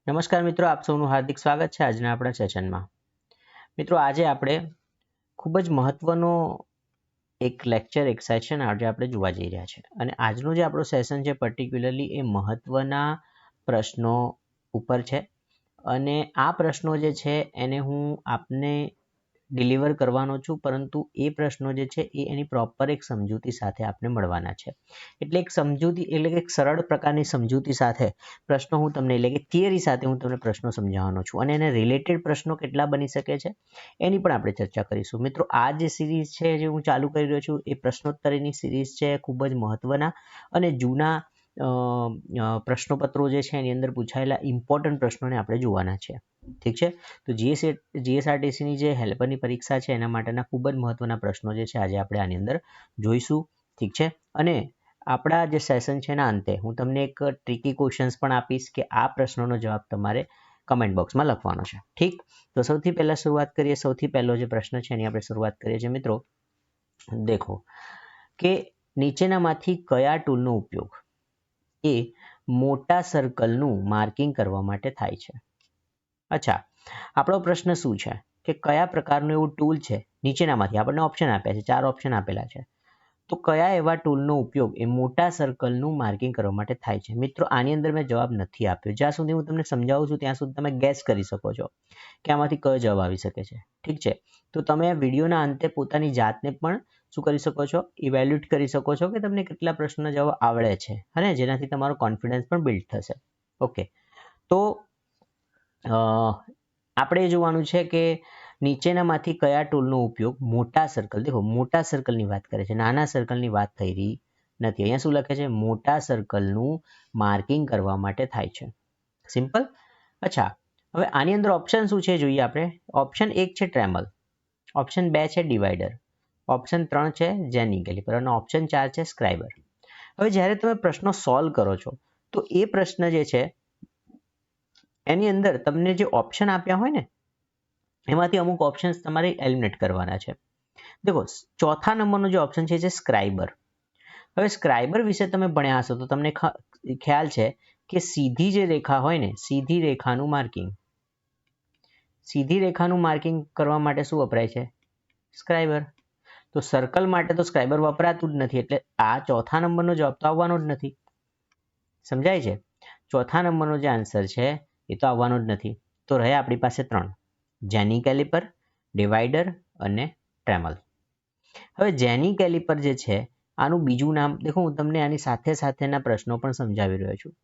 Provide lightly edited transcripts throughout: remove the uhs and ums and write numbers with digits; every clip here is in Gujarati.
નમસ્કાર મિત્રો, આપ સૌનું હાર્દિક સ્વાગત છે આજના આપણા સેશનમાં. મિત્રો, આજે આપણે ખૂબ જ મહત્વનો એક લેક્ચર એક સેશન આજે આપણે જોવા જઈ રહ્યા છે અને આજનું જે આપણું સેશન છે પર્ટિક્યુલરલી એ મહત્વના પ્રશ્નો ઉપર છે અને આ પ્રશ્નો જે છે એને હું આપને ડિલિવર કરવાનો છું, પરંતુ એ પ્રશ્નો જે છે એ એની પ્રોપર એક સમજૂતી સાથે આપને મળવાના છે. એટલે એક સમજૂતી એટલે કે એક સરળ પ્રકારની સમજૂતી સાથે પ્રશ્નો હું તમને એટલે કે થિયરી સાથે હું તમને પ્રશ્નો સમજાવવાનો છું અને એને રિલેટેડ પ્રશ્નો કેટલા બની શકે છે એની પણ આપણે ચર્ચા કરીશું. મિત્રો, આ જે સિરીઝ છે જે હું ચાલુ કરી રહ્યો છું એ પ્રશ્નોત્તરીની સિરીઝ છે, ખૂબ જ મહત્વના અને જૂના પ્રશ્નપત્રો જે છે એની અંદર પૂછાયેલા ઇમ્પોર્ટન્ટ પ્રશ્નોને આપણે જોવાના છે. ઠીક છે, તો જીએસઆરટીસીની જે હેલ્પરની પરીક્ષા છે એના માટેના ખૂબ જ મહત્વના પ્રશ્નો જે છે આજે આપણે આની અંદર જોઈશું. ઠીક છે, અને આપણા જે સેશન છે એના અંતે હું તમને એક ટ્રિકી ક્વેશ્ચન્સ પણ આપીશ કે આ પ્રશ્નોનો જવાબ તમારે કમેન્ટ બોક્સમાં લખવાનો છે. ઠીક, તો સૌથી પહેલાં શરૂઆત કરીએ. સૌથી પહેલો જે પ્રશ્ન છે એની આપણે શરૂઆત કરીએ છીએ. મિત્રો દેખો કે નીચેનામાંથી કયા ટૂલનો ઉપયોગ એ મોટા સર્કલનું માર્કિંગ કરવા માટે થાય છે? અચ્છા, આપણો પ્રશ્ન શું છે કે કયા પ્રકારનું એવું ટૂલ છે નીચેનામાંથી, આપણને ઓપ્શન આપ્યા છે, 4 ઓપ્શન આપેલા છે, તો કયા એવા ટૂલનો ઉપયોગ એ મોટા સર્કલનું માર્કિંગ કરવા માટે થાય છે? મિત્રો, આની અંદર મેં જવાબ નથી આપ્યો. જ્યાં સુધી હું તમને સમજાવું છું ત્યાં સુધી તમે ગેસ કરી શકો છો કે આમાંથી કયો જવાબ આવી શકે છે. ઠીક છે, તો તમે વિડીયોના અંતે પોતાની જાતને પણ શું કરી શકો છો, ઇવેલ્યુએટ કરી શકો છો કે તમને કેટલા પ્રશ્નોના જવાબ આવડે છે અને જેનાથી તમારો કોન્ફિડન્સ પણ બિલ્ડ થશે. ઓકે, તો આપણે જોવાનું છે કે નીચેનામાંથી કયા ટૂલનો ઉપયોગ મોટા સર્કલ, દેખો મોટા સર્કલની વાત કરે છે, નાના સર્કલની વાત થઈ રહી નથી. અહીંયા શું લખે છે? મોટા સર્કલનું માર્કિંગ કરવા માટે થાય છે. સિમ્પલ. અચ્છા, હવે આની અંદર ઓપ્શન શું છે જોઈએ આપણે. ઓપ્શન 1 છે ટ્રેમલ, ઓપ્શન 2 છે ડિવાઈડર, ઓપ્શન 3 છે જેની કેલિપર અને ઓપ્શન 4 છે સ્ક્રાઇબર. હવે જ્યારે તમે પ્રશ્નો સોલ્વ કરો છો તો એ પ્રશ્ન જે છે એની અંદર તમને જે ઓપ્શન આપ્યા હોય ને એમાંથી અમુક ઓપ્શન્સ તમારે એલિમિનેટ કરવાના છે. દેખો, ચોથા નંબરનો જે ઓપ્શન છે સ્ક્રાઇબર. હવે સ્ક્રાઇબર વિશે તમે ભણ્યા હશો તો તમને ખ્યાલ છે કે સીધી જે રેખા હોય ને, સીધી રેખાનું માર્કિંગ, સીધી રેખાનું માર્કિંગ કરવા માટે શું વપરાય છે? સ્ક્રાઇબર. તો સર્કલ માટે તો સ્ક્રાઇબર વપરાતું જ નથી, એટલે આ ચોથા નંબરનો જવાબ તો આવવાનો જ નથી. સમજાય છે? ચોથા નંબરનો જે આન્સર છે એ તો આવવાનો જ નથી. તો રહે આપણી પાસે 3, જેની કેલિપર, ડિવાઈડર અને ટ્રેમલ. હવે જેની કેલિપર જે છે આનું બીજું નામ દેખો, હું તમને આની સાથે સાથેના પ્રશ્નો પણ સમજાવી રહ્યો છું.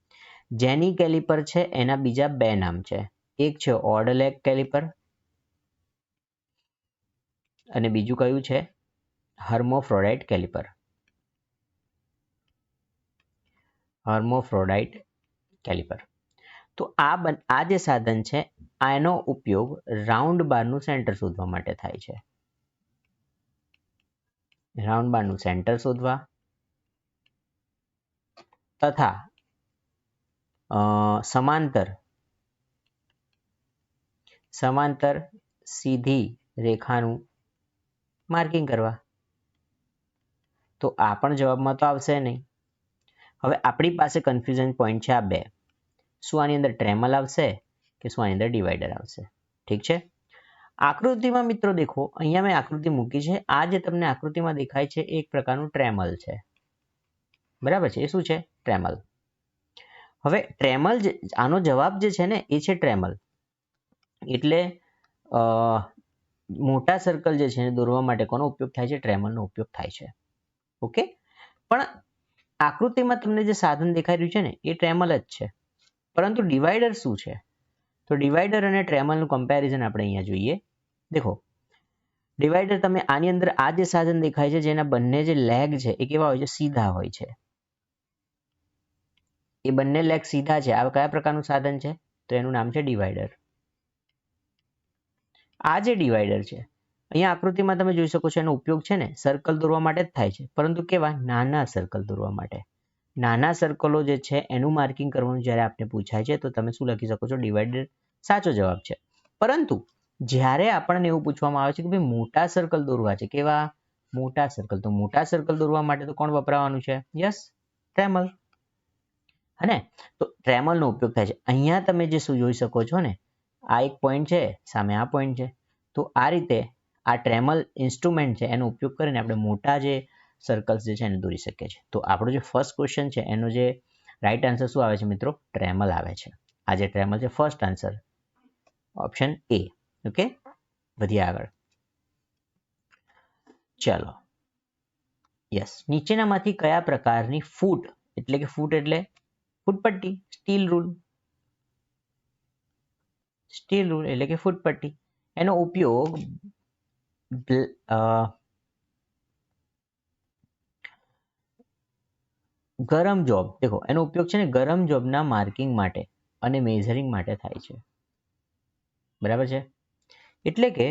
જેની કેલિપર છે એના બીજા 2 નામ છે. એક છે ઓડ લેગ કેલિપર અને બીજું કયું છે? હર્મોફ્રોડાઇટ કેલિપર. હર્મોફ્રોડાઇટ કેલિપર. તો આ જે સાધન છે આનો ઉપયોગ રાઉન્ડ બારનું સેન્ટર શોધવા માટે થાય છે. રાઉન્ડ બારનું સેન્ટર શોધવા તથા સમાંતર સીધી રેખાનું માર્કિંગ કરવા. તો આ પણ જવાબમાં તો આવશે નહીં. હવે આપણી પાસે કન્ફ્યુઝન પોઈન્ટ છે આ 2. શું આની અંદર ટ્રેમલ આવશે કે શું આની અંદર ડિવાઈડર આવશે? ઠીક છે, આકૃતિમાં મિત્રો દેખો, અહીંયા મેં આકૃતિ મૂકી છે. આ જે તમને આકૃતિમાં દેખાય છે એક પ્રકારનું ટ્રેમલ છે. બરાબર છે? એ શું છે? ટ્રેમલ. હવે ટ્રેમલ આનો જવાબ જે છે ને એ છે ટ્રેમલ. એટલે મોટા સર્કલ જે છે દોરવા માટે કોનો ઉપયોગ થાય છે? ટ્રેમલનો ઉપયોગ થાય છે. ઓકે, પણ આકૃતિમાં તમને જે સાધન દેખાઈ રહ્યું છે ને એ ટ્રેમલ જ છે, પરંતુ ડિવાઈડર શું છે? તો ડિવાઈડર અને ટ્રેમલનું કમ્પેરિઝન આપણે અહીંયા જોઈએ. દેખો, ડિવાઈડર તમે આની અંદર આ જે સાધન દેખાય છે જેના બંને જે લેગ છે એ કેવા હોય છે? સીધા હોય છે. એ બંને લેગ સીધા છે. આ કયા પ્રકારનું સાધન છે? તો એનું નામ છે ડિવાઈડર. આ જે ડિવાઈડર છે અહીંયા આકૃતિમાં તમે જોઈ શકો છો એનો ઉપયોગ છે ને સર્કલ દોરવા માટે જ થાય છે, પરંતુ કેવા? નાના સર્કલ દોરવા માટે. નાના સર્કલો જે છે એનું માર્કિંગ કરવાનું જ્યારે આપણે પૂછાય છે તો તમે શું લખી શકો છો? ડિવાઈડર સાચો જવાબ છે. પરંતુ જ્યારે આપણને એવું પૂછવામાં આવે છે કે ભાઈ મોટા સર્કલ દોરવા છે, કેવા? મોટા સર્કલ. તો મોટા સર્કલ દોરવા માટે તો કોણ વપરાવાનું છે? યસ, ટ્રેમલ. અને તો ટ્રેમલનો ઉપયોગ થાય છે. અહીંયા તમે જે શું જોઈ શકો છો ને, આ એક પોઈન્ટ છે, સામે આ પોઈન્ટ છે. તો આ રીતે આ ટ્રેમલ ઇન્સ્ટ્રુમેન્ટ છે એનો ઉપયોગ કરીને આપણે મોટા જે સર્કલ્સ જે છે એને દોરી શકીએ છીએ. તો આપણો જે ફર્સ્ટ ક્વેશ્ચન છે એનો જે રાઈટ આન્સર શું આવે છે મિત્રો? ટ્રેમલ આવે છે. આ જે ટ્રેમલ છે first answer option A. Okay, વધીએ આગળ. ચાલો, યસ, નીચેનામાંથી કયા પ્રકારની ફૂટ એટલે ફૂટપટ્ટી, સ્ટીલ રૂલ એટલે કે ફૂટપટ્ટી, એનો ઉપયોગ ગરમ જોબ, દેખો એનો ઉપયોગ છે ને ગરમ જોબના માર્કિંગ માટે અને મેઝરિંગ માટે થાય છે. બરાબર છે? એટલે કે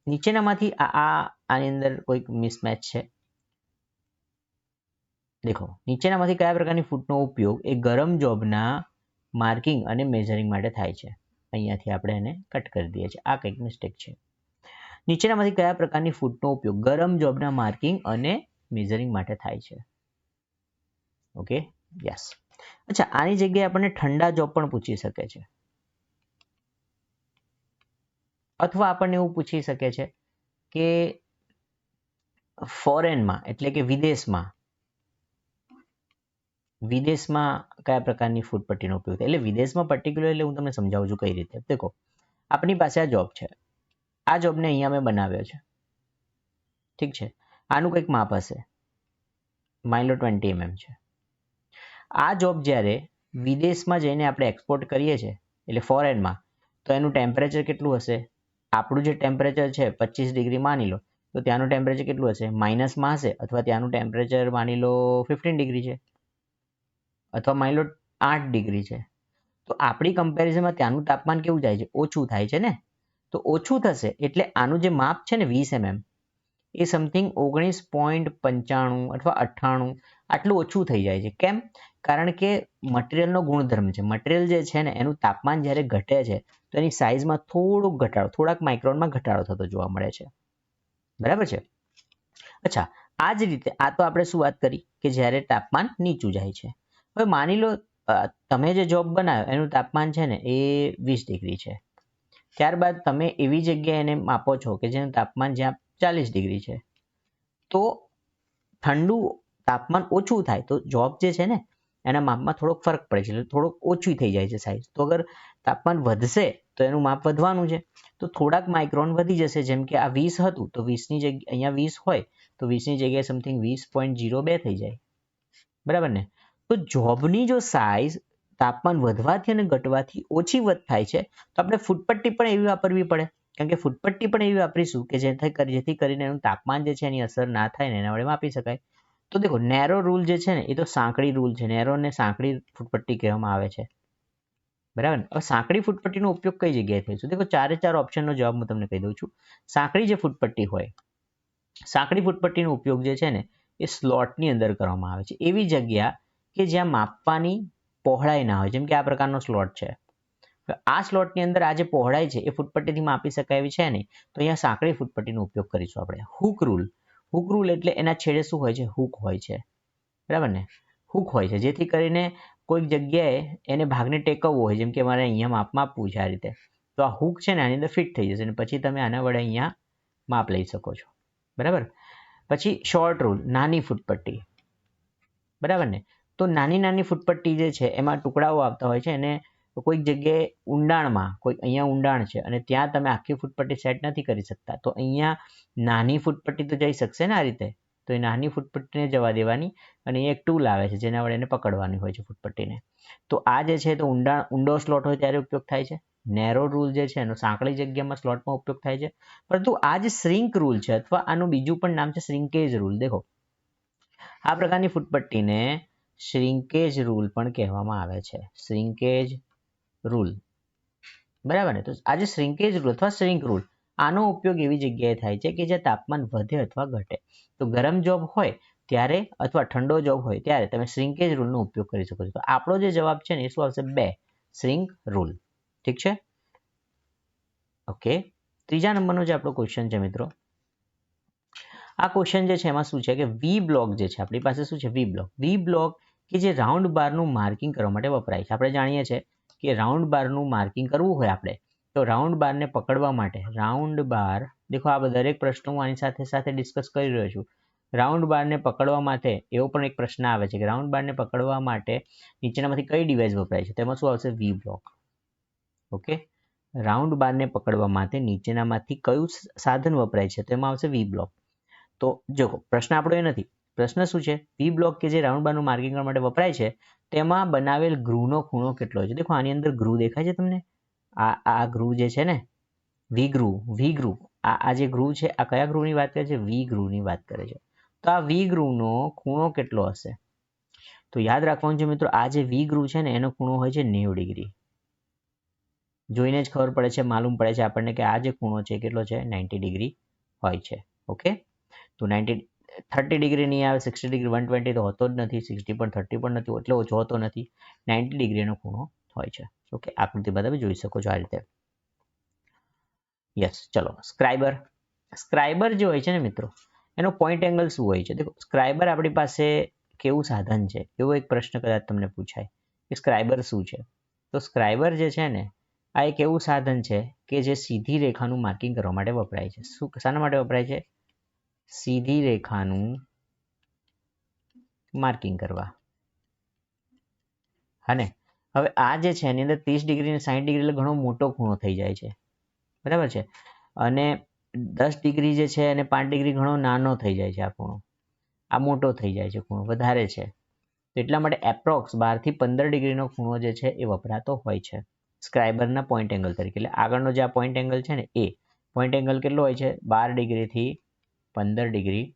નીચેનામાંથી આની અંદર કોઈક મિસમેચ છે. દેખો, નીચેનામાંથી કયા પ્રકારની ફૂટનો ઉપયોગ એ ગરમ જોબના માર્કિંગ અને મેઝરિંગ માટે થાય છે? અહીંયાથી આપણે એને કટ કરી દઈએ છીએ. આ કંઈક મિસ્ટેક છે. નીચેનામાંથી કયા પ્રકારની ફૂટનો ઉપયોગ ગરમ જોબના માર્કિંગ અને મેઝરિંગ માટે થાય છે? Okay, yes. અચ્છા, આની જગ્યાએ આપણને ઠંડા જોબ પણ પૂછી શકે છે, અથવા આપણને એવું પૂછી શકે છે કે ફોરેનમાં એટલે કે વિદેશમાં કયા પ્રકારની ફૂટપટ્ટીનો ઉપયોગ થાય. એટલે વિદેશમાં પર્ટિક્યુલરલી હું તમને સમજાવું છું કઈ રીતે. દેખો, આપણી પાસે આ જોબ છે, આ જોબને અહીંયા મેં બનાવ્યો છે, ઠીક છે. આનું કંઈક માપ હશે, માની લો 20 mm છે. આ જોબ જ્યારે વિદેશમાં જઈને આપણે એક્સપોર્ટ કરીએ છીએ એટલે ફોરેનમાં, તો એનું ટેમ્પરેચર કેટલું હશે? આપણું જે ટેમ્પરેચર છે 25 ડિગ્રી માની લો, તો ત્યાંનું ટેમ્પરેચર કેટલું હશે? માઇનસમાં હશે, અથવા ત્યાંનું ટેમ્પરેચર માની લો 15 ડિગ્રી છે, અથવા માની લો 8 ડિગ્રી છે. તો આપણી કમ્પેરિઝનમાં ત્યાંનું તાપમાન કેવું જાય છે? ઓછું થાય છે ને. તો ઓછું થશે એટલે આનું જે માપ છે ને 20 mm એ સમથિંગ 19.95 અથવા 98 આટલું ઓછું થઈ જાય છે. કેમ? કારણ કે મટીરિયલનો ગુણધર્મ છે. મટીરિયલ જે છે ને એનું તાપમાન જ્યારે ઘટે છે તો એની સાઇઝમાં થોડાક માઇક્રોનમાં ઘટાડો થતો જોવા મળે છે. બરાબર છે? અચ્છા, આ જ રીતે આ તો આપણે શું વાત કરી કે જ્યારે તાપમાન નીચું જાય છે. હવે માની લો તમે જે જોબ બનાવ્યો એનું તાપમાન છે ને એ 20 ડિગ્રી છે. ત્યારબાદ તમે એવી જગ્યાએ એને માપો છો કે જેનું તાપમાન જ્યાં 40 ડિગ્રી છે. તો ઠંડુ તાપમાન ઓછું થાય તો જોબ જે છે ને એના માપમાં થોડોક ફરક પડે છે, એટલે થોડોક ઓછી થઈ જાય છે સાઇઝ. તો અગર તાપમાન વધશે તો એનું માપ વધવાનું છે, તો થોડાક માઇક્રોન વધી જશે. જેમ કે આ 20 હતું તો 20ની જગ્યાએ અહીંયા 20 હોય તો 20ની જગ્યાએ સમથિંગ 20.02 થઈ જાય. બરાબર ને? તો જોબની જો સાઇઝ તાપમાન વધવાથી અને ઘટવાથી ઓછી વધ થાય છે તો આપણે ફૂટપટ્ટી પણ એવી વાપરવી પડે. કારણ કે ફૂટપટ્ટી પણ એવી વાપરીશું કે જેથી કરીને એનું તાપમાન જે છે એની અસર ના થાય ને એના વડે માપી શકાય. તો દેખો, નેરો રૂલ જે છે ને એ તો સાંકડી રૂલ છે. નેરો ને સાંકડી ફૂટપટ્ટી કહેવામાં આવે છે. બરાબર ને? હવે સાંકડી ફૂટપટ્ટીનો ઉપયોગ કઈ જગ્યાએ થાય છે? દેખો, 4 ઓપ્શનનો જવાબ હું તમને કહી દઉં છું. સાંકડી જે ફૂટપટ્ટી હોય, સાંકડી ફૂટપટ્ટીનો ઉપયોગ જે છે ને એ સ્લોટની અંદર કરવામાં આવે છે. એવી જગ્યા કે જ્યાં માપવાની પહોળાઈ ના હોય. જેમ કે આ પ્રકારનો સ્લોટ છે. આ સ્લોટની અંદર આ જે પહોળાઈ છે એ ફૂટપટ્ટીથી માપી શકાય એવી છે નહીં, તો અહીંયા સાંકડી ફૂટપટ્ટીનો ઉપયોગ કરીશું આપણે. હુક રૂલ એટલે એના છેડે શું હોય છે? હુક હોય છે. બરાબર ને? હુક હોય છે, જેથી કરીને કોઈક જગ્યાએ એને ભાગને ટેકવવો હોય. જેમ કે મારે અહીંયા માપવું છે આ રીતે, તો આ હુક છે ને આની અંદર ફિટ થઈ જશે અને પછી તમે આના વડે અહીંયા માપ લઈ શકો છો. બરાબર? પછી શોર્ટ રૂલ, નાની ફૂટપટ્ટી. બરાબર ને? તો નાની ફૂટપટ્ટી જે છે એમાં ટુકડાઓ આવતા હોય છે અને કોઈક જગ્યાએ ઊંડાણમાં, અહીંયા ઊંડાણ છે અને ત્યાં તમે આખી ફૂટપટ્ટી સેટ નથી કરી શકતા, તો અહીંયા નાની ફૂટપટ્ટી તો જઈ શકશે ને આ રીતે. તો એ નાની ફૂટપટ્ટીને જવા દેવાની અને એક ટૂલ આવે છે જેના વડે એને પકડવાની હોય છે ફૂટપટ્ટીને. તો આ જે છે તો ઊંડો સ્લોટ હોય ત્યારે ઉપયોગ થાય છે. નેરો રૂલ જે છે એનો સાંકડી જગ્યામાં સ્લોટમાં ઉપયોગ થાય છે. પરંતુ આ જે શ્રિંક રૂલ છે, અથવા આનું બીજું પણ નામ છે શ્રિંકેજ રૂલ. દેખો, આ પ્રકારની ફૂટપટ્ટીને શ્રિંકેજ રૂલ પણ કહેવામાં આવે છે. શ્રિંકેજ રૂલ. બરાબર ને? તો આ જે શ્રિંકેજ રૂલ અથવા શ્રિંક રૂલ, આનો ઉપયોગ એવી જગ્યાએ થાય છે કે જ્યાં તાપમાન વધે અથવા ઘટે. તો ગરમ જોબ હોય ત્યારે અથવા ઠંડો જોબ હોય ત્યારે તમે શ્રિંકેજ રૂલનો ઉપયોગ કરી શકો છો. તો આપણો જે જવાબ છે ને એ શું આવશે? 2, શ્રિંક રૂલ. ઠીક છે? ઓકે, ત્રીજા નંબરનો જે આપણો ક્વેશ્ચન છે મિત્રો, આ ક્વેશ્ચન જે છે એમાં શું છે કે વી બ્લોક જે છે આપણી પાસે શું છે? વી બ્લોક કે જે રાઉન્ડ બારનું માર્કિંગ કરવા માટે વપરાય છે. આપણે જાણીએ છીએ કે રાઉન્ડ બારનું માર્કિંગ કરવું હોય આપણે તો રાઉન્ડ બારને પકડવા માટે રાઉન્ડ બાર દેખો આ દરેક પ્રશ્નો હું આની સાથે સાથે ડિસ્કસ કરી રહ્યો છું. રાઉન્ડ બારને પકડવા માટે એવો પણ એક પ્રશ્ન આવે છે કે રાઉન્ડ બારને પકડવા માટે નીચેનામાંથી કઈ ડિવાઇસ વપરાય છે? તેમાં શું આવશે? V block. ઓકે, રાઉન્ડ બારને પકડવા માટે નીચેનામાંથી કયું સાધન વપરાય છે? તેમાં આવશે વી બ્લોક. તો જો પ્રશ્ન આપણો એ નથી. પ્રશ્ન શું છે? વી બ્લોક કે જે રાઉન્ડ બારનું માર્કિંગ કરવા માટે વપરાય છે તેમાં બનાવેલ ગ્રુવનો ખૂણો કેટલો છે? દેખો આની અંદર ગ્રુવ દેખાય છે તમને? આ ગ્રુવ જે છે ને વી ગ્રુવ આ જે ગ્રુવ છે આ કયા ગ્રુવની વાત કરે છે? વી ગ્રુવની વાત કરે છે. તો આ વી ગ્રુવનો ખૂણો કેટલો હશે? તો યાદ રાખવાનું છે મિત્રો, આ જે વી ગ્રુવ છે ને એનો ખૂણો હોય છે 90 ડિગ્રી. જોઈને જ ખબર પડે છે, માલુમ પડે છે આપણને કે આ જે ખૂણો છે કેટલો છે? 90 ડિગ્રી હોય છે. ઓકે, તો 30 ડિગ્રી નહીં આવે, 60 ડિગ્રી, 120 તો હોતો જ નથી, 60 પણ 30 પણ નથી, એટલો ઓછો હોતો નથી, 90 ડિગ્રીનો ખૂણો હોય છે. ઓકે, આકૃતિ બધા જોઈ શકો છો આ રીતે. યસ, ચલો સ્ક્રાઇબર જે હોય છે ને મિત્રો એનો પોઈન્ટ એંગલ શું હોય છે? દેખો સ્ક્રાઇબર આપણી પાસે કેવું સાધન છે એવો એક પ્રશ્ન કદાચ તમને પૂછાય કે સ્ક્રાઇબર શું છે? તો સ્ક્રાઇબર જે છે ને આ એક એવું સાધન છે કે જે સીધી રેખાનું માર્કિંગ કરવા માટે વપરાય છે. શું, શાના માટે વપરાય છે? સીધી રેખાનું માર્કિંગ કરવા. હા ને, હવે આ જે છે એની અંદર 30 ડિગ્રી અને 60 ડિગ્રી એટલે ઘણો મોટો ખૂણો થઈ જાય છે, બરાબર છે. અને 10 ડિગ્રી જે છે અને 5 ડિગ્રી ઘણો નાનો થઈ જાય છે. આ ખૂણો આ મોટો થઈ જાય છે, ખૂણો વધારે છે. તો એટલા માટે એપ્રોક્સ 12 થી 15 ડિગ્રીનો ખૂણો જે છે એ વપરાતો હોય છે સ્ક્રાઇબરના પોઈન્ટ એંગલ તરીકે. એટલે આગળનો જે આ પોઈન્ટ એંગલ છે ને એ પોઈન્ટ એંગલ કેટલો હોય છે? 12 ડિગ્રીથી 15 ડિગ્રી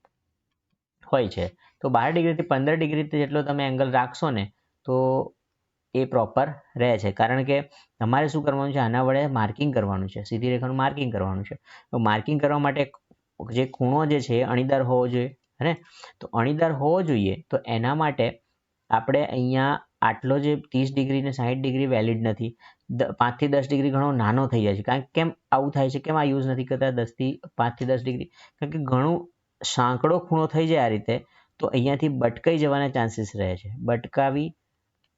હોય છે. તો 12 ડિગ્રીથી 15 ડિગ્રી જેટલો તમે એંગલ રાખશો ને તો એ પ્રોપર રહે છે. કારણ કે તમારે શું કરવાનું છે? આના વડે માર્કિંગ કરવાનું છે, સીધી રેખાનું માર્કિંગ કરવાનું છે. તો માર્કિંગ કરવા માટે જે ખૂણો જે છે એ અણીદાર હોવો જોઈએ, હે ને? તો અણીદાર હોવો જોઈએ તો એના માટે આપણે અહીંયા આટલો જે 30 ડિગ્રી ને 60 ડિગ્રી વેલિડ નથી, 5 થી 10 ડિગ્રી ઘણો નાનો થઈ જાય છે. કારણ કેમ આવું થાય છે? કેમ આ યુઝ નથી કરતા 5 થી 10 ડિગ્રી? કારણ કે ઘણું સાંકડો ખૂણો થઈ જાય આ રીતે તો અહીંયાથી બટકાઈ જવાના ચાન્સીસ રહે છે, બટકાવી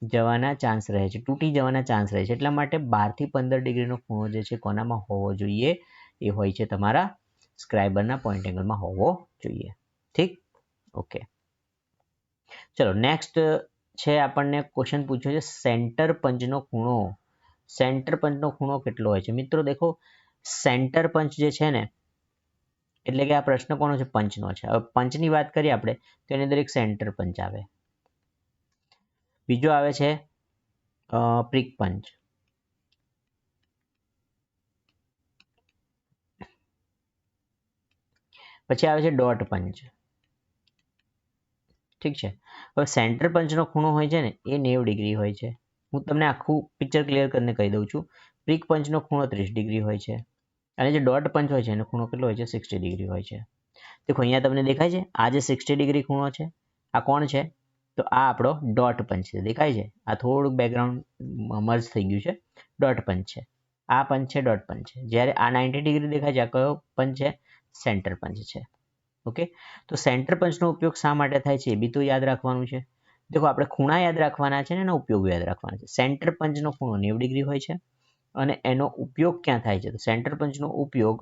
જવાના ચાન્સ રહે છે, તૂટી જવાના ચાન્સ રહે છે. એટલા માટે 12 થી 15 ડિગ્રીનો ખૂણો જે છે કોનામાં હોવો જોઈએ? એ હોય છે તમારા સ્ક્રાઇબરના પોઈન્ટ એંગલમાં હોવો જોઈએ. ઠીક, ઓકે. ચલો નેક્સ્ટ છે, આપણને ક્વેશ્ચન પૂછ્યો છે સેન્ટર પંચનો ખૂણો. સેન્ટર પંચનો ખૂણો કેટલો હોય છે? મિત્રો દેખો સેન્ટર પંચ જે છે ને એટલે કે આ પ્રશ્ન કોનો છે? પંચનો છે. હવે પંચની વાત કરીએ આપણે તો એની અંદર એક સેન્ટર પંચ આવે, બીજો આવે છે પ્રિક પંચ, પછી આવે છે ડોટ પંચ. ઠીક છે. હવે સેન્ટર પંચનો ખૂણો હોય છે ને એ 90 ડિગ્રી હોય છે. હું તમને આખું પિક્ચર ક્લિયર કરીને કહી દઉં છું. પ્રિક પંચનો ખૂણો 30 ડિગ્રી હોય છે અને જે ડોટ પંચ હોય છે એનો ખૂણો કેટલો હોય છે? 60 ડિગ્રી હોય છે. દેખો અહીંયા તમને દેખાય છે આ જે 60 ડિગ્રી ખૂણો છે આ કોણ છે? તો આ આપણો ડોટ પંચ છે. દેખાય છે? આ થોડુંક બેકગ્રાઉન્ડ મર્જ થઈ ગયું છે. ડોટ પંચ છે, આ પંચ છે, ડોટ પંચ છે. જ્યારે આ 90 ડિગ્રી દેખાય છે આ કયો પંચ છે? સેન્ટર પંચ છે. ઓકે, તો સેન્ટર પંચનો ઉપયોગ શા માટે થાય છે એ બી તો યાદ રાખવાનું છે. દેખો આપણે ખૂણા યાદ રાખવાના છે ને એનો ઉપયોગ યાદ રાખવાના છે. સેન્ટર પંચનો ખૂણો 90 ડિગ્રી હોય છે અને એનો ઉપયોગ ક્યાં થાય છે? તો સેન્ટર પંચનો ઉપયોગ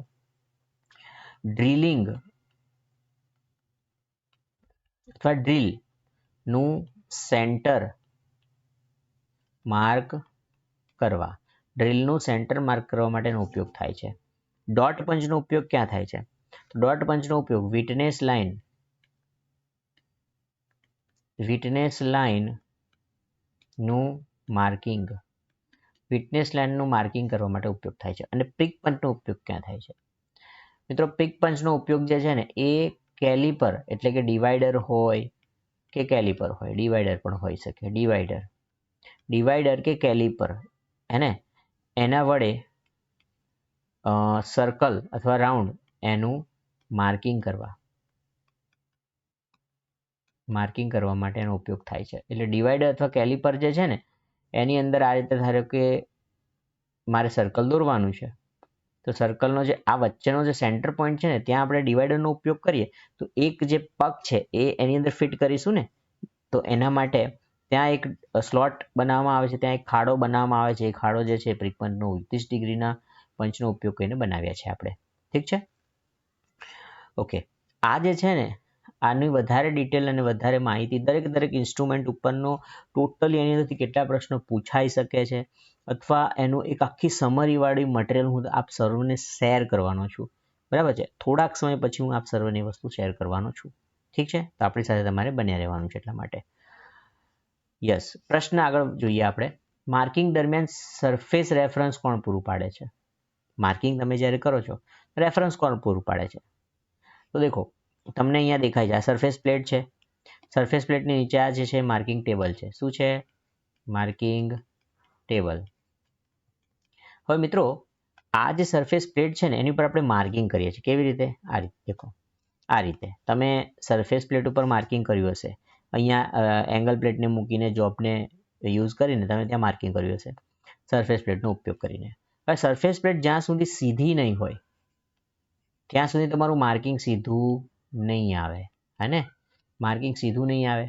ડ્રિલિંગ અથવા ડ્રીલનું સેન્ટર માર્ક કરવા, ડ્રીલનું સેન્ટર માર્ક કરવા માટેનો ઉપયોગ થાય છે. ડોટ પંચનો ઉપયોગ ક્યાં થાય છે? તો ડોટ પંચનો ઉપયોગ વિટનેસ લાઇનનું માર્કિંગ કરવા માટે ઉપયોગ થાય છે. અને પ્રિક પંચનો ઉપયોગ ક્યાં થાય છે? મિત્રો પ્રિક પંચનો ઉપયોગ જે છે ને એ કેલિપર એટલે કે ડિવાઈડર હોય કે કેલિપર હોય, ડિવાઈડર પણ હોઈ શકે, ડિવાઈડર કે કેલિપર હે એના વડે સર્કલ અથવા રાઉન્ડ એનું માર્કિંગ કરવા માટે એનો ઉપયોગ થાય છે. એટલે ડિવાઈડર અથવા કેલિપર જે છે ને એની અંદર આ રીતે ધારો કે મારે સર્કલ દોરવાનું છે તો સર્કલનો જે આ વચ્ચેનો જે સેન્ટર પોઈન્ટ છે ને ત્યાં આપણે ડિવાઈડરનો ઉપયોગ કરીએ તો એક જે પગ છે એ એની અંદર ફિટ કરીશું ને તો એના માટે ત્યાં એક સ્લોટ બનાવવામાં આવે છે, ત્યાં એક ખાડો બનાવવામાં આવે છે. એ ખાડો જે છે ત્રિકોણનો 29 ડિગ્રીના પંચનો ઉપયોગ કરીને બનાવ્યા છે આપણે. ઠીક છે, ઓકે. આ જે છે ને આની વધારે ડિટેલ અને વધારે માહિતી દરેક ઇન્સ્ટ્રુમેન્ટ ઉપરનો ટોટલી એની અંદરથી કેટલા પ્રશ્નો પૂછાઈ શકે છે અથવા એનું એક આખી સમરીવાળી મટીરિયલ હું આપ સર્વને શેર કરવાનો છું. બરાબર છે, થોડાક સમય પછી હું આપ સર્વની વસ્તુ શેર કરવાનો છું. ઠીક છે, તો આપણી સાથે તમારે બન્યા રહેવાનું છે એટલા માટે. યસ, પ્રશ્ન આગળ જોઈએ આપણે. માર્કિંગ દરમિયાન સરફેસ રેફરન્સ કોણ પૂરું પાડે છે? માર્કિંગ તમે જ્યારે કરો છો રેફરન્સ કોણ પૂરું પાડે છે? તો દેખો તમને અહીંયા દેખાય છે આ સરફેસ પ્લેટ છે. સરફેસ પ્લેટની નીચે આ જે છે માર્કિંગ ટેબલ છે. શું છે? Marking table. હવે મિત્રો આ જે સરફેસ પ્લેટ છે ને એની ઉપર આપણે માર્કિંગ કરીએ છીએ. કેવી રીતે? આ રીતે દેખો, આ રીતે તમે સરફેસ પ્લેટ ઉપર માર્કિંગ કર્યું હશે. અહીંયા એંગલ પ્લેટને મૂકીને જોબને યુઝ કરીને તમે ત્યાં માર્કિંગ કર્યું હશે સરફેસ પ્લેટનો ઉપયોગ કરીને. હવે સરફેસ પ્લેટ જ્યાં સુધી સીધી નહીં હોય ત્યાં સુધી તમારું માર્કિંગ સીધું નહીં આવે, હે ને? માર્કિંગ સીધું નહીં આવે.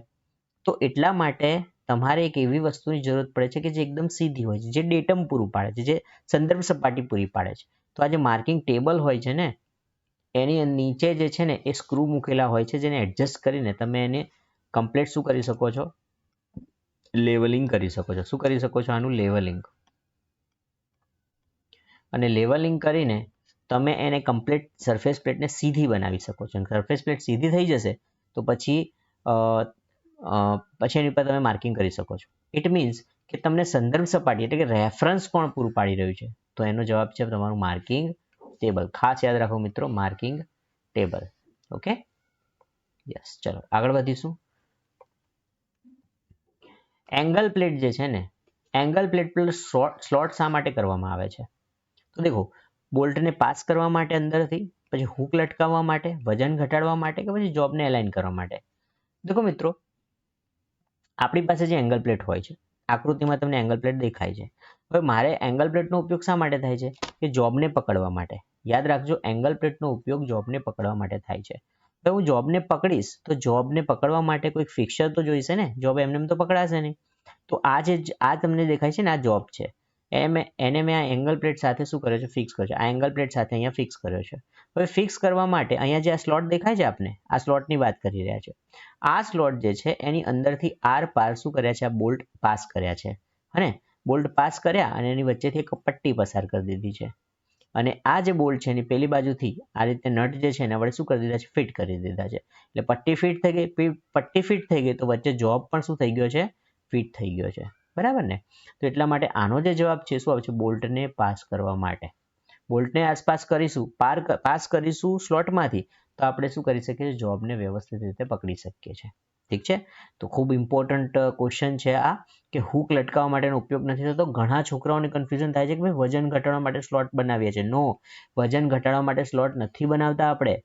તો એટલા માટે તમારે એક એવી વસ્તુની જરૂરત પડે છે કે જે એકદમ સીધી હોય છે, જે ડેટમ પૂરું પાડે છે, જે સંદર્ભ સપાટી પૂરી પાડે છે. તો આ જે માર્કિંગ ટેબલ હોય છે ને એની નીચે જે છે ને એ સ્ક્રૂ મૂકેલા હોય છે, જેને એડજસ્ટ કરીને તમે એને કમ્પ્લીટ શું કરી શકો છો? લેવલિંગ કરી શકો છો. શું કરી શકો છો? આનું લેવલિંગ. અને લેવલિંગ કરીને તમે એને કમ્પ્લીટ સરફેસ પ્લેટને સીધી બનાવી શકો છો. સરફેસ પ્લેટ સીધી થઈ જશે તો પછી એની પર તમે માર્કિંગ કરી શકો છો. ઇટ મીન્સ કે તમને સંદર્ભ સપાટી એટલે કે રેફરન્સ કોણ પૂરું પાડી રહ્યું છે? તો એનો જવાબ છે તમારું માર્કિંગ ટેબલ. ખાસ યાદ રાખો મિત્રો, માર્કિંગ ટેબલ. Okay, yes. ચલો આગળ વધીશું. એંગલ પ્લેટ જે છે ને, એંગલ પ્લેટ પર સ્લોટ શા માટે કરવામાં આવે છે? તો દેખો, બોલ્ટને પાસ કરવા માટે અંદરથી, પછી હૂક લટકાવવા માટે, વજન ઘટાડવા માટે, કે પછી જોબને એલાઇન કરવા માટે. દેખો મિત્રો, આપણી પાસે જે એંગલ પ્લેટ હોય છે, આકૃતિમાં તમને એંગલ પ્લેટ દેખાય છે. હવે મારે એંગલ પ્લેટનો ઉપયોગ શા માટે થાય છે? કે જોબને પકડવા માટે. યાદ રાખજો, એંગલ પ્લેટનો ઉપયોગ જોબને પકડવા માટે થાય છે. હવે હું જોબને પકડીશ તો જોબને પકડવા માટે કોઈ ફિક્સર તો જોઈશે ને. જોબ એમને તો પકડાશે નહીં. તો આ તમને દેખાય છે ને, આ જોબ છે. એને મેં આ એંગલ પ્લેટ સાથે શું કર્યો છે? ફિક્સ કર્યો છે. આ એંગલ પ્લેટ સાથે અહીંયા ફિક્સ કર્યો છે. હવે ફિક્સ કરવા માટે અહીંયા જે આ સ્લોટ દેખાય છે, આપને આ સ્લોટની વાત કરી રહ્યા છે. આ સ્લોટ જે છે એની અંદરથી આર પાર શું કર્યા છે? આ બોલ્ટ પાસ કર્યા છે. અને બોલ્ટ પાસ કર્યા અને એની વચ્ચેથી એક પટ્ટી પસાર કરી દીધી છે. અને આ જે બોલ્ટ છે એની પેલી બાજુથી આ રીતે નટ જે છે એના વડે શું કરી દીધા છે? ફિટ કરી દીધા છે. એટલે પટ્ટી ફિટ થઈ ગઈ. પટ્ટી ફિટ થઈ ગઈ તો વચ્ચે જોબ પણ શું થઈ ગયો છે? ફિટ થઈ ગયો છે. બરાબર ને? તો એટલા માટે આનો જે જવાબ છે શું આવે છે? બોલ્ટને પાસ કરવા માટે. બોલ્ટને આસપાસ કરીશું, પાસ કરીશું સ્લોટમાંથી, તો આપણે શું કરી શકીએ? જોબને વ્યવસ્થિત રીતે પકડી શકીએ છીએ. ઠીક છે, તો ખૂબ ઇમ્પોર્ટન્ટ ક્વેશ્ચન છે આ, કે હૂક લટકાવવા માટેનો ઉપયોગ નથી થતો. ઘણા છોકરાઓને કન્ફ્યુઝન થાય છે કે ભાઈ વજન ઘટાડવા માટે સ્લોટ બનાવીએ છીએ. નો, વજન ઘટાડવા માટે સ્લોટ નથી બનાવતા આપણે.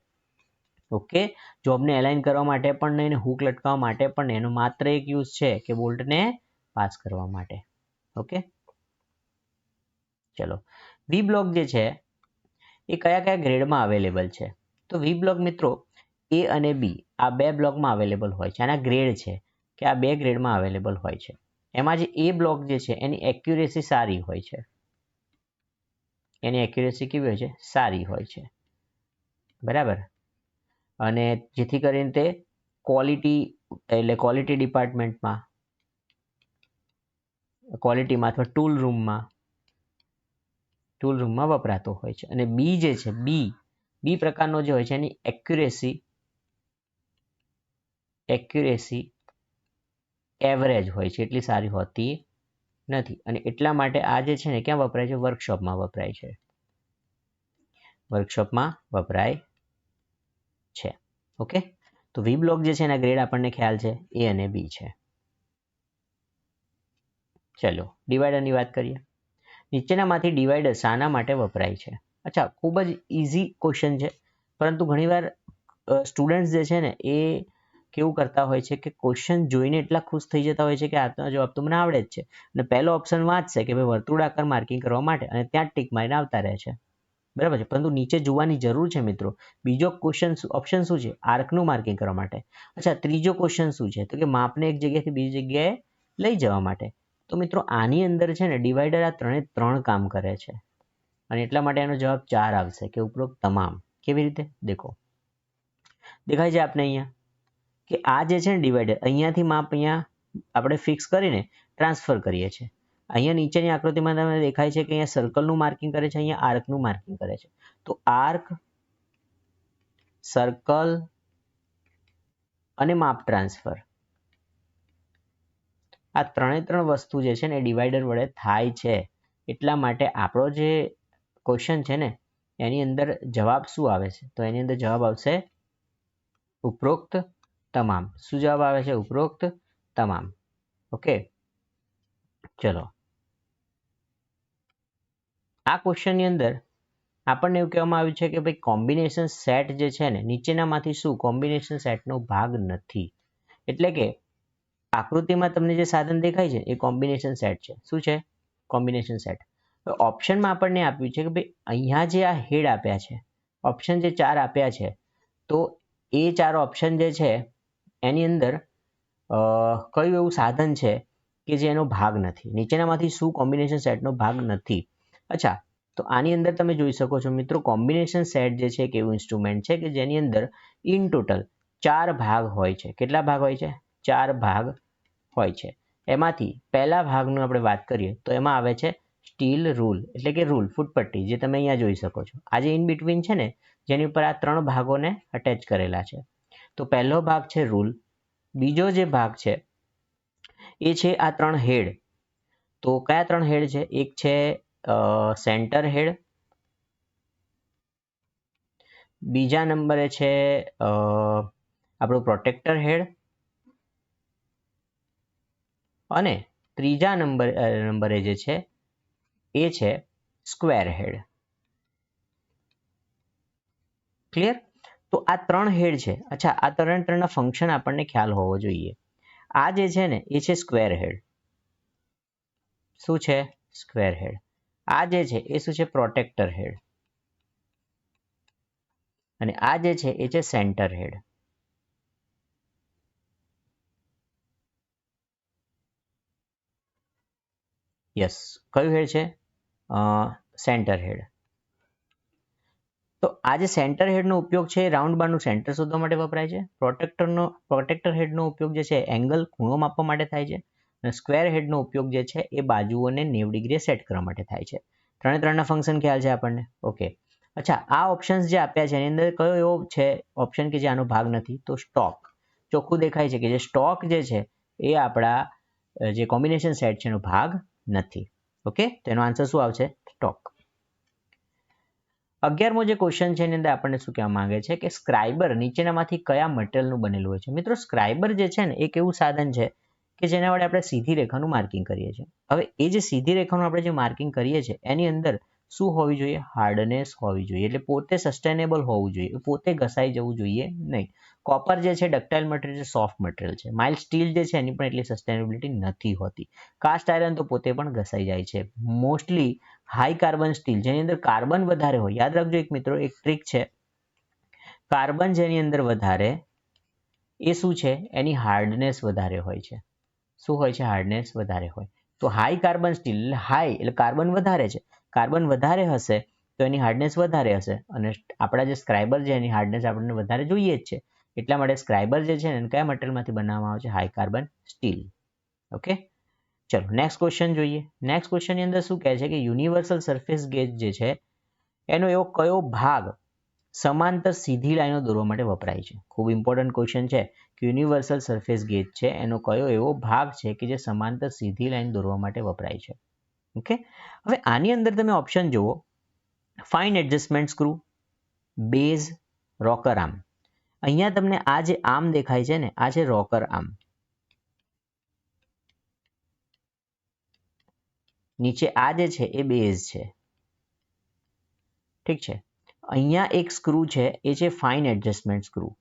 ઓકે, જોબને એલાઇન કરવા માટે પણ નહીં, હૂક લટકાવવા માટે પણ નહીં. એનો માત્ર એક યુઝ છે કે બોલ્ટને પાસ કરવા માટે. ઓકે, ચલો. વી બ્લોક જે છે એ કયા ગ્રેડમાં અવેલેબલ છે? તો વી બ્લોક મિત્રો એ અને બી આ બે બ્લોકમાં અવેલેબલ હોય છે. આના ગ્રેડ છે કે આ બે ગ્રેડમાં અવેલેબલ હોય છે. એમાં જે એ બ્લોક જે છે એની એક્યુરેસી સારી હોય છે. એની એક્યુરેસી કેવી હોય છે? સારી હોય છે. બરાબર. અને જેથી કરીને તે ક્વોલિટી ડિપાર્ટમેન્ટમાં, ક્વોલિટીમાં અથવા ટૂલ રૂમમાં વપરાતો હોય છે. અને બી જે છે, બી પ્રકારનો જે હોય છે એની એક્યુરેસી એવરેજ હોય છે, એટલી સારી હોતી નથી. અને એટલા માટે આ જે છે ને ક્યાં વપરાય છે? વર્કશોપમાં વપરાય છે. વર્કશોપમાં વપરાય છે. ઓકે, તો વી બ્લોક જે છે એના ગ્રેડ આપણને ખ્યાલ છે, એ અને બી છે. ચલો ડિવાઈડરની વાત કરીએ. નીચેનામાંથી ડિવાઈડર શાના માટે વપરાય છે? અચ્છા, ખૂબ જ ઇઝી ક્વેશ્ચન છે, પરંતુ ઘણીવાર સ્ટુડન્ટ્સ જે છે ને એ કેવું કરતા હોય છે કે ક્વેશ્ચન જોઈને એટલા ખુશ થઈ જતા હોય છે કે આનો જવાબ તો મને આવડે જ છે, અને પહેલો ઓપ્શન વાંચશે કે ભાઈ વર્તુળાકાર માર્કિંગ કરવા માટે, અને ત્યાં ટીક મારીને આવતા રહે છે. બરાબર છે, પરંતુ નીચે જોવાની જરૂર છે મિત્રો. બીજો ઓપ્શન શું છે? આર્કનું માર્કિંગ કરવા માટે. અચ્છા, ત્રીજો ક્વેશ્ચન શું છે? તો કે માપને એક જગ્યાએથી બીજી જગ્યાએ લઈ જવા માટે. તો મિત્રો આની અંદર છે ને ડિવાઈડર આ ત્રણે ત્રણ કામ કરે છે અને એટલા માટે એનો જવાબ 4 આવશે કે ઉપરોક્ત તમામ. કેવી રીતે દેખો, દેખાય છે આપને અહીંયા કે આ જે છે ને ડિવાઈડર અહીંયાથી માપ અહીંયા આપણે ફિક્સ કરીને ટ્રાન્સફર કરીએ છીએ. અહીંયા નીચેની આકૃતિમાં તમને દેખાય છે કે અહીંયા સર્કલનું માર્કિંગ કરે છે, અહીંયા આર્કનું માર્કિંગ કરે છે. તો આર્ક, સર્કલ અને માપ ટ્રાન્સફર આ ત્રણ વસ્તુ જે છે ને ડિવાઈડર વડે થાય છે. એટલા માટે આપણો જે ક્વેશ્ચન છે ને એની અંદર જવાબ શું આવે છે? તો એની અંદર જવાબ આવશે ઉપરોક્ત તમામ. શું જવાબ આવે છે? ઉપરોક્ત તમામ. ઓકે, ચલો. આ ક્વેશ્ચનની અંદર આપણને એવું કહેવામાં આવ્યું છે કે ભાઈ કોમ્બિનેશન સેટ જે છે ને નીચેનામાંથી શું કોમ્બિનેશન સેટનો ભાગ નથી? એટલે કે આકૃતિમાં તમને જે સાધન દેખાય છે એ કોમ્બિનેશન સેટ છે. શું છે? Combination set. ઓપ્શનમાં આપણને આપ્યું છે કે ભાઈ અહીંયા જે આ હેડ આપ્યા છે, ઓપ્શન જે 4 આપ્યા છે, તો એ 4 ઓપ્શન જે છે એની અંદર કયું એવું સાધન છે કે જે એનો ભાગ નથી? નીચેનામાંથી શું કોમ્બિનેશન સેટનો ભાગ નથી? અચ્છા, તો આની અંદર તમે જોઈ શકો છો મિત્રો, કોમ્બિનેશન સેટ જે છે એક એવું ઇન્સ્ટ્રુમેન્ટ છે કે જેની અંદર ઇન ટોટલ 4 ભાગ હોય છે. કેટલા ભાગ હોય છે? 4 ભાગ હોય છે. એમાંથી પહેલા ભાગનું આપણે વાત કરીએ તો એમાં આવે છે સ્ટીલ રૂલ, એટલે કે રૂલ ફૂટપટ્ટી, જે તમે અહીંયા જોઈ શકો છો. આ જે ઇન બિટવીન છે ને જેની ઉપર આ 3 ભાગોને અટેચ કરેલા છે. તો પહેલો ભાગ છે રૂલ, બીજો જે ભાગ છે એ છે આ 3 હેડ. તો કયા 3 હેડ છે? એક છે સેન્ટર હેડ, બીજા નંબરે છે આપણું પ્રોટેક્ટર હેડ અને ત્રીજા નંબરે જે છે એ છે સ્ક્વેર હેડ. ક્લિયર? તો આ 3 હેડ છે. અચ્છા, આ ત્રણના ફંક્શન આપણને ખ્યાલ હોવો જોઈએ. આ જે છે ને એ છે સ્ક્વેર હેડ. શું છે? Square head. આ જે છે એ શું છે? Protractor head. અને આ જે છે એ છે સેન્ટર હેડ. યસ, કયું હેડ છે? Centre head. તો આ જે સેન્ટર હેડનો ઉપયોગ છે એ રાઉન્ડ બારનું સેન્ટર શોધવા માટે વપરાય છે. પ્રોટેક્ટર હેડનો ઉપયોગ જે છે એંગલ ખૂણો માપવા માટે થાય છે. અને સ્ક્વેર હેડનો ઉપયોગ જે છે એ બાજુઓને 90 ડિગ્રીએ સેટ કરવા માટે થાય છે. ત્રણના ફંક્શન ખ્યાલ છે આપણને? ઓકે. અચ્છા, આ ઓપ્શન્સ જે આપ્યા છે એની અંદર કયો એવો છે ઓપ્શન કે જે આનો ભાગ નથી? તો સ્ટોક. ચોખ્ખું દેખાય છે કે જે સ્ટોક જે છે એ આપણા જે કોમ્બિનેશન સેટ છે એનો ભાગ નથી. ઓકે, તો એનો આન્સર શું આવશે? સ્ટોક. 11મો જે ક્વેશ્ચન છે એની અંદર આપણને શું કહેવા માંગે છે કે સ્ક્રાઇબર નીચેનામાંથી કયા મટીરિયલનું બનેલું હોય છે? મિત્રો, સ્ક્રાઇબર જે છે ને એક એવું સાધન છે કે જેના વડે આપણે સીધી રેખાનું માર્કિંગ કરીએ છીએ. હવે એ જે સીધી રેખાનું આપણે જે માર્કિંગ કરીએ છીએ એની અંદર શું હોવી જોઈએ? હાર્ડનેસ હોવી જોઈએ. એટલે પોતે સસ્ટેનેબલ હોવું જોઈએ, પોતે ઘસાઈ જવું જોઈએ નહીં. કોપર જે છે ડક્ટાઇલ મટીરિયલ છે, સોફ્ટ મટીરિયલ છે. માઇલ્ડ સ્ટીલ જે છે એની પણ એટલી સસ્ટેનેબિલિટી નથી હોતી. કાસ્ટ આયરન તો પોતે પણ ઘસાઈ જાય છે. મોસ્ટલી હાઈ કાર્બન સ્ટીલ જેની અંદર કાર્બન વધારે હોય, યાદ રાખજો એક મિત્રો, એક ટ્રીક છે, કાર્બન જેની અંદર વધારે એ શું છે? એની હાર્ડનેસ વધારે હોય છે. શું હોય છે? હાર્ડનેસ વધારે હોય. તો હાઈ કાર્બન સ્ટીલ, હાઈ એટલે કાર્બન વધારે છે, કાર્બન વધારે હશે તો એની હાર્ડનેસ વધારે હશે. અને આપણા જે સ્ક્રાઇબર છે એની હાર્ડનેસ આપણને વધારે જોઈએ જ છે. એટલા માટે સ્ક્રાઇબર જે છે એને કયા મટીરિયલમાંથી બનાવવામાં આવે છે? High carbon steel. ઓકે, ચલો નેક્સ્ટ ક્વેશ્ચન જોઈએ. નેક્સ્ટ ક્વેશ્ચનની અંદર શું કહે છે કે યુનિવર્સલ સરફેસ ગેજ જે છે એનો એવો કયો ભાગ સમાંતર સીધી લાઈનો દોરવા માટે વપરાય છે? ખૂબ ઇમ્પોર્ટન્ટ ક્વેશ્ચન છે કે યુનિવર્સલ સરફેસ ગેજ છે એનો કયો એવો ભાગ છે કે જે સમાંતર સીધી લાઈન દોરવા માટે વપરાય છે? ઓકે, હવે આની અંદર તમે ઓપ્શન જુઓ, fine adjustment screw, base, rocker arm. અહીંયા તમને આ જે આર્મ દેખાય છે ને આ છે રોકર આર્મ. નીચે આ જે છે એ બેઝ છે. ઠીક છે. અહીંયા એક સ્ક્રૂ છે એ છે ફાઇન એડજસ્ટમેન્ટ સ્ક્રૂ.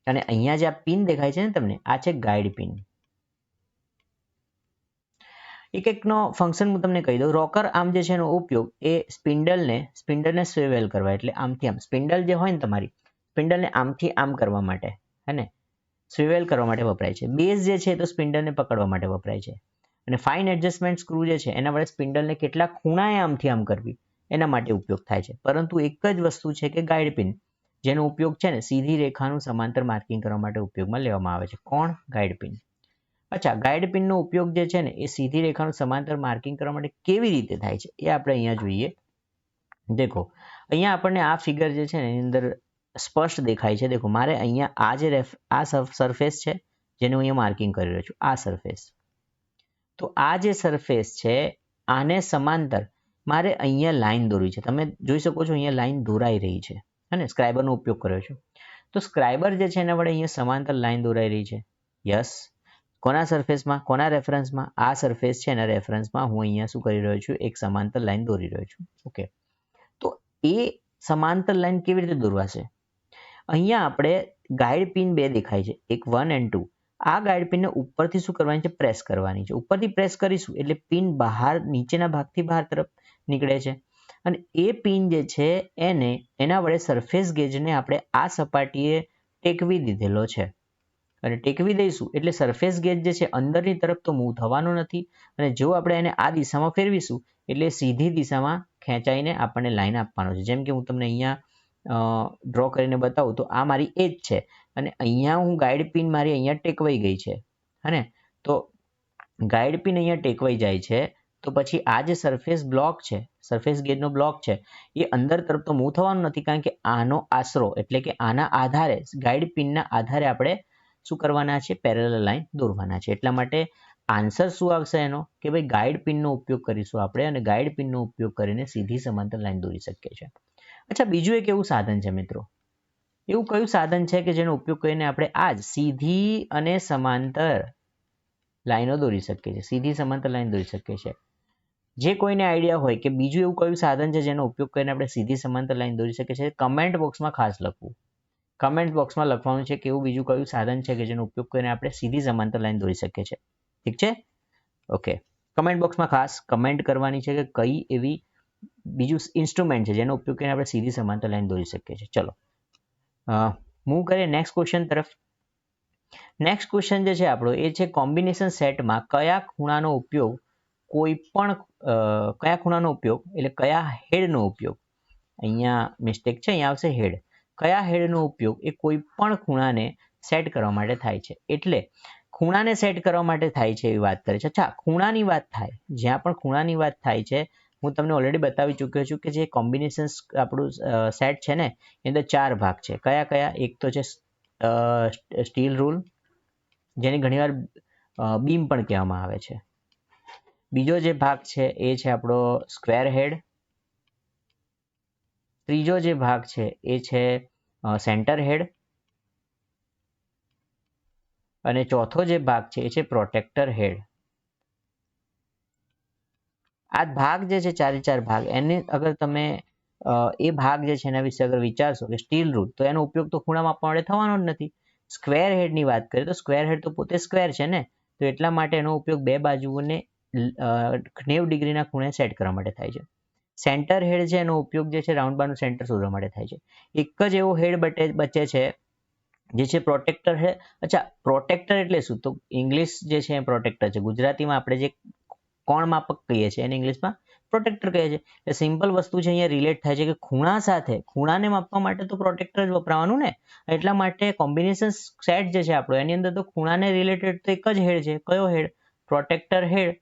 અને અહીંયા જે આ પિન દેખાય છે ને તમને આ છે ગાઈડ પિન. એકનો ફંક્શન હું તમને કહી દઉં. રોકર આર્મ જે છે એનો ઉપયોગ એ સ્પિન્ડલને સ્વેવેલ કરવા, એટલે આમથી આમ સ્પિન્ડલ જે હોય ને તમારી સ્પિન્ડલને આમથી આમ કરવા માટે, હે ને, સ્વિવેલ કરવા માટે વપરાય છે. બેઝ જે છે તો સ્પિન્ડલને પકડવા માટે વપરાય છે. અને ફાઇન એડજસ્ટમેન્ટ સ્ક્રૂ જે છે એના વડે સ્પિન્ડલને કેટલા ખૂણાએ આમથી આમ કરવી એના માટે ઉપયોગ થાય છે. પરંતુ એક જ વસ્તુ છે કે ગાઈડ પિન, જેનો ઉપયોગ છે ને સીધી રેખાનું સમાંતર માર્કિંગ કરવા માટે ઉપયોગમાં લેવામાં આવે છે. કોણ? Guide pin. અચ્છા, ગાઈડ પિનનો ઉપયોગ જે છે ને એ સીધી રેખાનું સમાંતર માર્કિંગ કરવા માટે કેવી રીતે થાય છે એ આપણે અહીંયા જોઈએ. દેખો, અહીંયા આપણને આ ફિગર જે છે ને એની અંદર સ્પષ્ટ દેખાય છે. દેખો, મારે અહીંયા આ સરફેસ છે જેનું અહીંયા માર્કિંગ કરી રહ્યો છું, આ સરફેસ. તો આ જે સરફેસ છે આને સમાંતર મારે અહીંયા લાઈન દોરવી છે. તમે જોઈ શકો છો અહીંયા લાઈન દોરાઈ રહી છે, અને સ્ક્રાઇબરનો ઉપયોગ કર્યો છે. તો સ્ક્રાઇબર જે છે એના વડે અહીંયા સમાંતર લાઈન દોરાઈ રહી છે. યસ. કોના સરફેસમાં? કોના રેફરન્સમાં? આ સરફેસ છે એના રેફરન્સમાં હું અહીંયા શું કરી રહ્યો છું? એક સમાંતર લાઈન દોરી રહ્યો છું. ઓકે, તો એ સમાંતર લાઈન કેવી રીતે દોરવાશે? અહીંયા આપણે ગાઈડ પિન 2 દેખાય છે, એક 1 અને 2. આ ગાઈડ પિનને ઉપરથી શું કરવાની છે? પ્રેસ કરવાની છે. ઉપરથી પ્રેસ કરીશું એટલે પિન બહાર, નીચેના ભાગથી બહાર તરફ નીકળે છે. અને એ પિન જે છે એના વડે સરફેસ ગેજને આપણે આ સપાટીએ ટેકવી દીધેલો છે. અને ટેકવી દઈશું એટલે સરફેસ ગેજ જે છે અંદરની તરફ તો મૂવ થવાનો નથી. અને જો આપણે એને આ દિશામાં ફેરવીશું એટલે સીધી દિશામાં ખેંચાઈને આપણને લાઈન આપવાનો છે. જેમ કે હું તમને અહીંયા ડ્રો કરીને બતાવું તો આ મારી એજ છે અને અહીંયા હું ગાઈડ પિન મારી અહીંયા ટેકવાઈ ગઈ છે, હે ને. તો ગાઈડ પિન અહીંયા ટેકવાઈ જાય છે તો પછી આ જે સરફેસ બ્લોક છે, સરફેસ ગેજનો બ્લોક છે, એ અંદર તરફ તો મૂવ થવાનો નથી, કારણ કે આનો આશરો એટલે કે આના આધારે, ગાઈડ પિનના આધારે આપણે શું કરવાના છે? પેરેલલ લાઈન દોરવાના છે. એટલા માટે આન્સર શું આવશે એનો? કે ભાઈ ગાઈડ પિનનો ઉપયોગ કરીશું આપણે, અને ગાઈડ પિનનો ઉપયોગ કરીને સીધી સમાંતર લાઈન દોરી શકીએ છીએ. અચ્છા, બીજું એક એવું સાધન છે મિત્રો. એવું કયું સાધન છે કે જેનો ઉપયોગ કરીને આપણે આ જ સીધી અને સમાંતર લાઈનો દોરી શકીએ છીએ? સીધી સમાંતર લાઈન દોરી શકીએ છીએ. જે કોઈને આઈડિયા હોય કે બીજું એવું કયું સાધન છે જેનો ઉપયોગ કરીને આપણે સીધી સમાંતર લાઈન દોરી શકીએ છીએ, કમેન્ટ બોક્સમાં ખાસ લખવું. કમેન્ટ બોક્સમાં લખવાનું છે કે એવું બીજું કયું સાધન છે કે જેનો ઉપયોગ કરીને આપણે સીધી સમાંતર લાઈન દોરી શકીએ છીએ. ઠીક છે? ઓકે, કમેન્ટ બોક્સમાં ખાસ કમેન્ટ કરવાની છે કે કઈ એવી બીજું ઇન્સ્ટ્રુમેન્ટ છે જેનો ઉપયોગ કરીને આપણે સીધી સમાંતર લાઈન દોરી શકીએ છીએ. ચલો મૂવ કરીએ નેક્સ્ટ ક્વેશ્ચન તરફ. નેક્સ્ટ ક્વેશ્ચન જે છે આપણો એ છે કોમ્બિનેશન સેટમાં કયા ખૂણાનો ઉપયોગ કયા ખૂણાનો ઉપયોગ એટલે કયા હેડનો ઉપયોગ, અહીંયા મિસ્ટેક છે, અહીંયા આવશે હેડ. કયા હેડનો ઉપયોગ એ કોઈ પણ ખૂણાને સેટ કરવા માટે થાય છે? એટલે ખૂણાને સેટ કરવા માટે થાય છે એવી વાત કરે છે. અચ્છા, ખૂણાની વાત થાય, જ્યાં પણ ખૂણાની વાત થાય છે, હું તમને ઓલરેડી બતાવી ચૂક્યો છું કે જે કોમ્બિનેશન આપણું સેટ છે ને એની અંદર 4 ભાગ છે. કયા કયા? એક તો છે સ્ટીલ રૂલ, જેને ઘણીવાર બીમ પણ કહેવામાં આવે છે. બીજો જે ભાગ છે એ છે આપણો સ્ક્વેર હેડ. ત્રીજો જે ભાગ છે એ છે સેન્ટર હેડ. અને ચોથો જે ભાગ છે એ છે પ્રોટેક્ટર હેડ. આ ભાગ જે છે 4 ભાગ, એને અગર તમે એ ભાગ જે છે એના વિશે અગર વિચારશો કે સ્ટીલ રૂલ, તો એનો ઉપયોગ તો ખૂણા માપવા માટે થવાનો જ નથી. સ્ક્વેર હેડની વાત કરીએ તો સ્ક્વેર હેડ તો પોતે સ્ક્વેર છે ને, તો એટલા માટે એનો ઉપયોગ બે બાજુઓને 90 ડિગ્રીના ખૂણે સેટ કરવા માટે થાય છે. સેન્ટર હેડ છે એનો ઉપયોગ જે છે રાઉન્ડ બારનું સેન્ટર શોધવા માટે થાય છે. એક જ એવો હેડ બચે છે જે છે પ્રોટેક્ટર હેડ. અચ્છા, પ્રોટેક્ટર એટલે શું? તો ઇંગ્લિશ જે છે એ પ્રોટેક્ટર છે. ગુજરાતીમાં આપણે જે કોણ માપક કહીએ છીએ એને ઇંગ્લિશમાં પ્રોટેક્ટર કહે છે. એટલે સિમ્પલ વસ્તુ છે, અહીંયા રિલેટ થાય છે કે ખૂણા સાથે, ખૂણાને માપવા માટે તો પ્રોટેક્ટર જ વપરાવાનું ને. એટલા માટે કોમ્બિનેશન સેટ જે છે આપણો એની અંદર તો ખૂણાને રિલેટેડ તો એક જ હેડ છે. કયો હેડ? પ્રોટેક્ટર હેડ.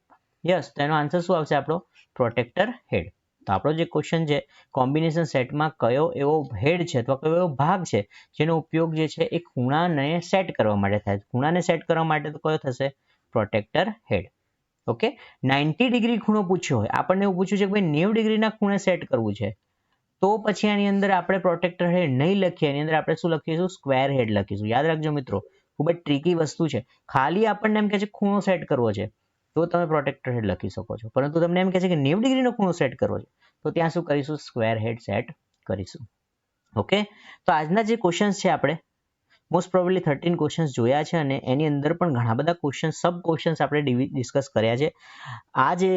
યસ, તો એનો આન્સર શું આવશે આપણો? પ્રોટેક્ટર હેડ. તો આપણો જે ક્વેશ્ચન છે, કોમ્બિનેશન સેટમાં કયો એવો હેડ છે અથવા કયો એવો ભાગ છે જેનો ઉપયોગ જે છે એ ખૂણાને સેટ કરવા માટે થાય? ખૂણાને સેટ કરવા માટે તો કયો થશે? પ્રોટેક્ટર હેડ. ઓકે, 90 ડિગ્રી ખૂણો પૂછ્યો હોય, આપણને એવું પૂછ્યું છે કે ભાઈ 90 ડિગ્રીના ખૂણે સેટ કરવું છે, તો પછી આની અંદર આપણે પ્રોટેક્ટર હેડ નહીં લખીએ, એની અંદર આપણે શું લખીશું? સ્ક્વેર હેડ લખીશું. યાદ રાખજો મિત્રો, ખૂબ જ ટ્રિકી વસ્તુ છે. ખાલી આપણને એમ કહે છે ખૂણો સેટ કરવો છે તો તમે પ્રોટેક્ટર હેડ લખી શકો છો, પરંતુ તમને એમ કહે છે કે 90 ડિગ્રીનો ખૂણો સેટ કરવો છે તો ત્યાં શું કરીશું? સ્ક્વેર હેડ સેટ કરીશું. ઓકે, તો આજના જે ક્વેશ્ચન્સ છે આપણે મોસ્ટ પ્રોબેબલી 13 ક્વેશ્ચન્સ જોયા છે, અને એની અંદર પણ ઘણા બધા ક્વેશ્ચન, સબ ક્વેશ્ચન્સ આપણે ડિસ્કસ કર્યા છે. આ જે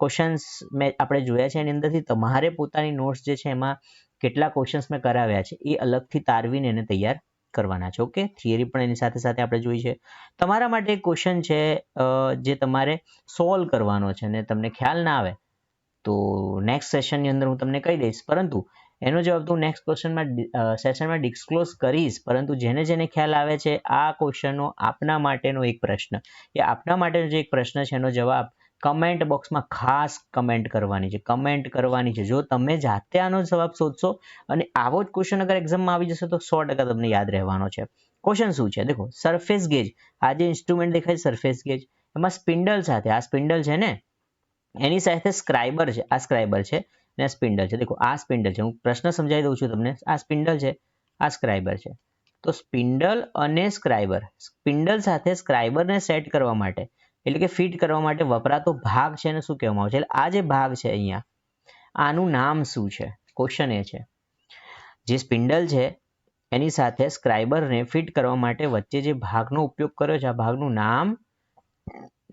ક્વેશ્ચન્સ આપણે જોયા છે એની અંદરથી તમારે પોતાની નોટ્સ જે છે એમાં કેટલા ક્વેશ્ચન્સ મેં કરાવ્યા છે એ અલગથી તારવીને એને તૈયાર કરવાના છે. ઓકે, થિયરી પણ એની સાથે સાથે આપણે જોઈ છે. તમારા માટે એક ક્વેશ્ચન છે જે તમારે સોલ્વ કરવાનો છે અને તમને ખ્યાલ ના આવે તો નેક્સ્ટ સેશનની અંદર હું તમને કહી દઈશ, પરંતુ એનો જવાબ તો નેક્સ્ટ સેશનમાં ડિસ્ક્લોઝ કરીશ. પરંતુ જેને જેને ખ્યાલ આવે છે આ ક્વેશ્ચનનો આપના માટેનો એક પ્રશ્ન, એ આપના માટેનો જે એક પ્રશ્ન છે એનો જવાબ કમેન્ટ બોક્સમાં ખાસ કમેન્ટ કરવાની છે, કમેન્ટ કરવાની છે. જો તમે જાતે આનો જવાબ શોધશો અને આવો જ ક્વેશ્ચન અગર એક્ઝામમાં આવી જશે તો 100% તમને યાદ રહેવાનો છે. ક્વેશ્ચન શું છે? દેખો, સરફેસ ગેજ, આ જે ઇન્સ્ટ્રુમેન્ટ દેખાય સરફેસ ગેજ, એમાં સ્પિન્ડલ સાથે, આ સ્પિન્ડલ છે ને એની સાથે સ્ક્રાઇબર છે, આ સ્ક્રાઇબર છે અને સ્પિન્ડલ છે. દેખો, આ સ્પિન્ડલ છે, હું પ્રશ્ન સમજાવી દઉં છું તમને. આ સ્પિન્ડલ છે, આ સ્ક્રાઇબર છે. તો સ્પિન્ડલ અને સ્ક્રાઇબર, સ્પિન્ડલ સાથે સ્ક્રાઇબરને સેટ કરવા માટે, એટલે કે ફિટ કરવા માટે વપરાતો ભાગ છે એને શું કહેવામાં આવે છે? એટલે આ જે ભાગ છે અહીંયા, આનું નામ શું છે? ક્વેશ્ચન એ છે. જે સ્પિન્ડલ છે એની સાથે સ્ક્રાઇબરને ફિટ કરવા માટે વચ્ચે જે ભાગનો ઉપયોગ કર્યો છે, આ ભાગનું નામ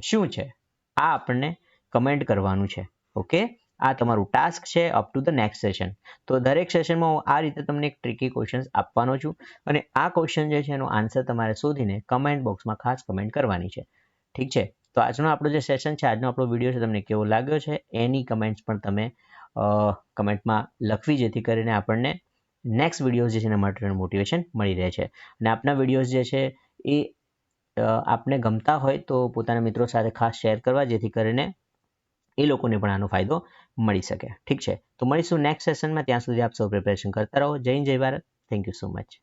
શું છે? આ આપણને કમેન્ટ કરવાનું છે. ઓકે, આ તમારું ટાસ્ક છે up to the next session. તો દરેક સેશનમાં હું આ રીતે તમને એક ટ્રિકી ક્વેશ્ચન આપવાનો છું અને આ ક્વેશ્ચન જે છે એનો આન્સર તમારે શોધીને કમેન્ટ બોક્સમાં ખાસ કમેન્ટ કરવાની છે. ઠીક છે? તો આજનો આપણો જે સેશન છે, આજનો આપણો વિડીયો છે, તમને કેવો લાગ્યો છે એની કમેન્ટ્સ પણ તમે કમેન્ટમાં લખવી, જેથી કરીને આપણને નેક્સ્ટ વિડીયોઝ જે છે એના માટેનું મોટિવેશન મળી રહે છે. અને આપના વિડીયોઝ જે છે એ આપને ગમતા હોય તો પોતાના મિત્રો સાથે ખાસ શેર કરવા, જેથી કરીને એ લોકોને પણ આનો ફાયદો મળી શકે. ઠીક છે? તો મળીશું નેક્સ્ટ સેશનમાં. ત્યાં સુધી આપ સૌ પ્રિપેરેશન કરતા રહો. જય હિન્દ, જય Bharat. Thank you so much.